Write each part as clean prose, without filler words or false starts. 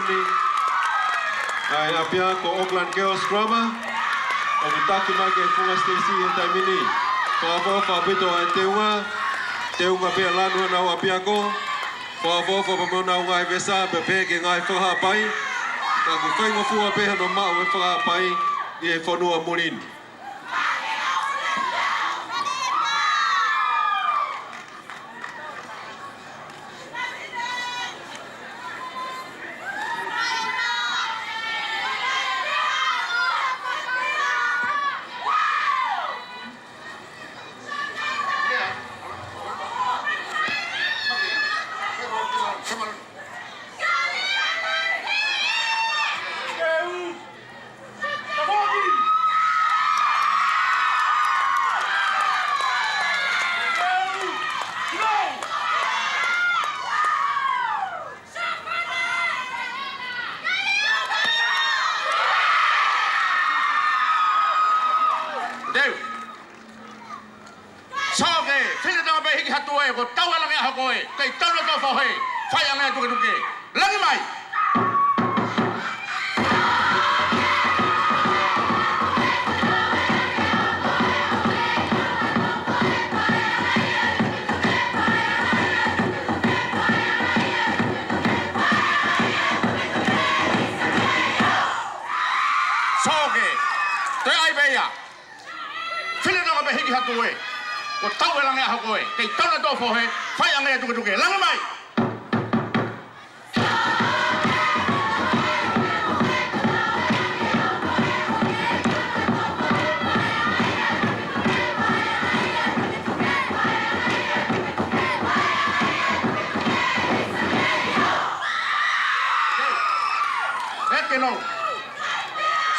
Germany. Ai apia ko Auckland Girls Drama. O taki mai ke funga Stacy e taimini. Fa pito ai teunga pe lanu na apia ko. Fa pa mona ngai vesa be pe ke ngai fa pai. Na ku whainga fua pe no mau e fa pai i e whanua morin. Ko tau ala me hakoe kai tau no to fohe fai ala tu ke lagi mai soge te ai beya fili no be hiki hatuwe ko tau ala me hakoe kai tau no to fohe fai ala tu ke lagi mai no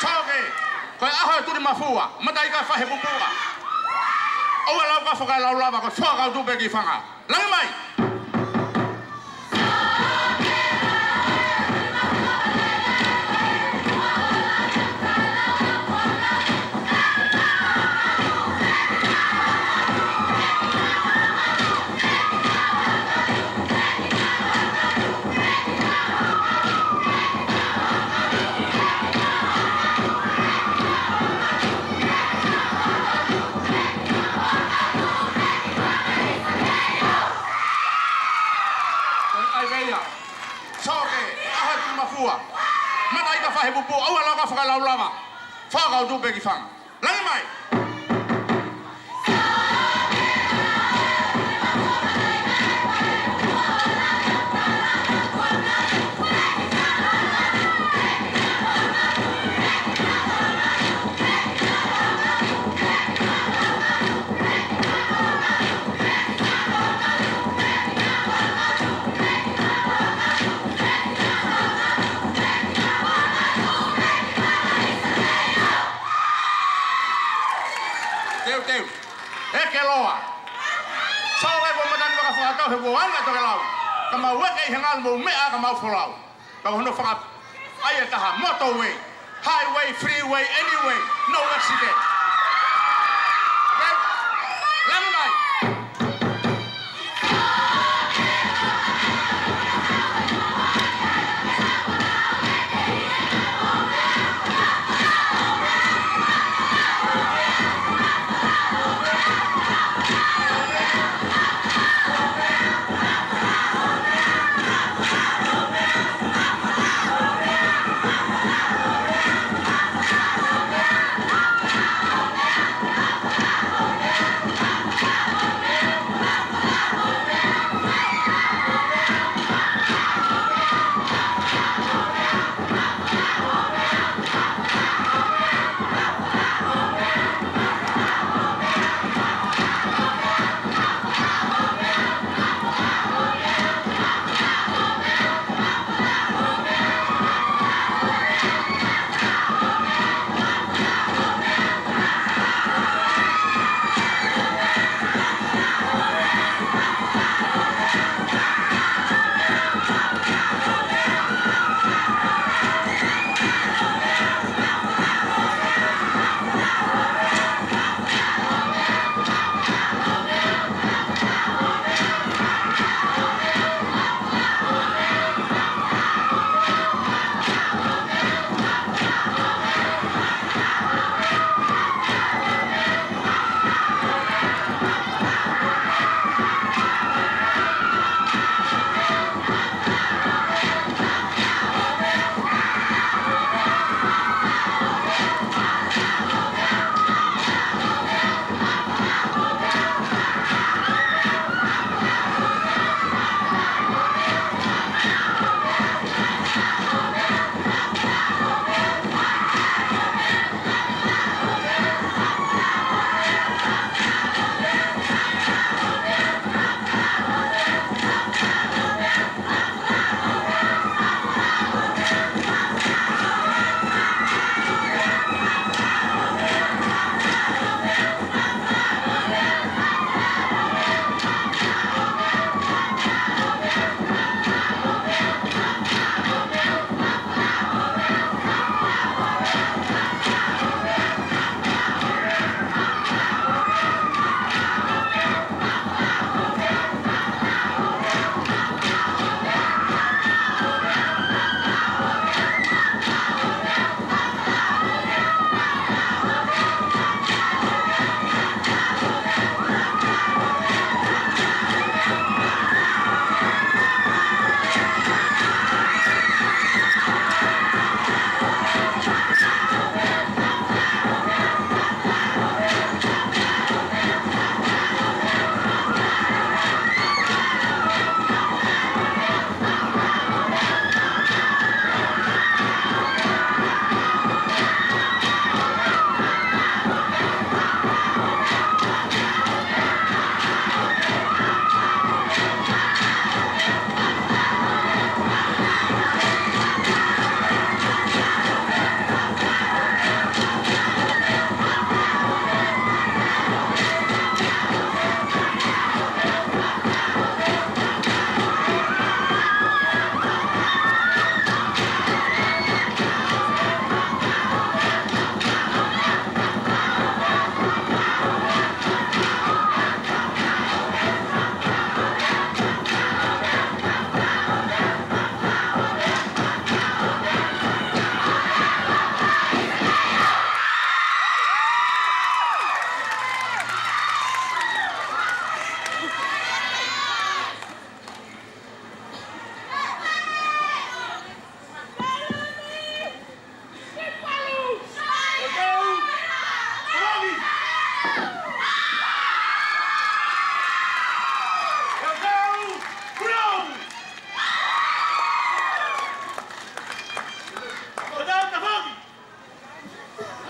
soge ko aha tu mafua matai ka fa he bubua o la ka fa la la ko fa ka tu be ki fanga lang mai matai ka fa he bubu o la ka fa la la fa ka tu be ki fanga lang mai Ekeloa. Soalnya pemedan baka fakatau heboan atau kelau. Kama wek hengal mau mea kama folau. Kama hono fakat ayat taha motorway, highway, freeway, anyway, no accident. Okay? Lama mai.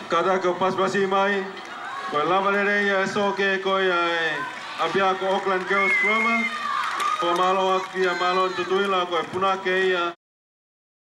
Kata ko paspasi mai. Ko lava lere ia soke ko ia apia ko Auckland Girls Drama. Ko malo aki ia malo tutuila ko punake ia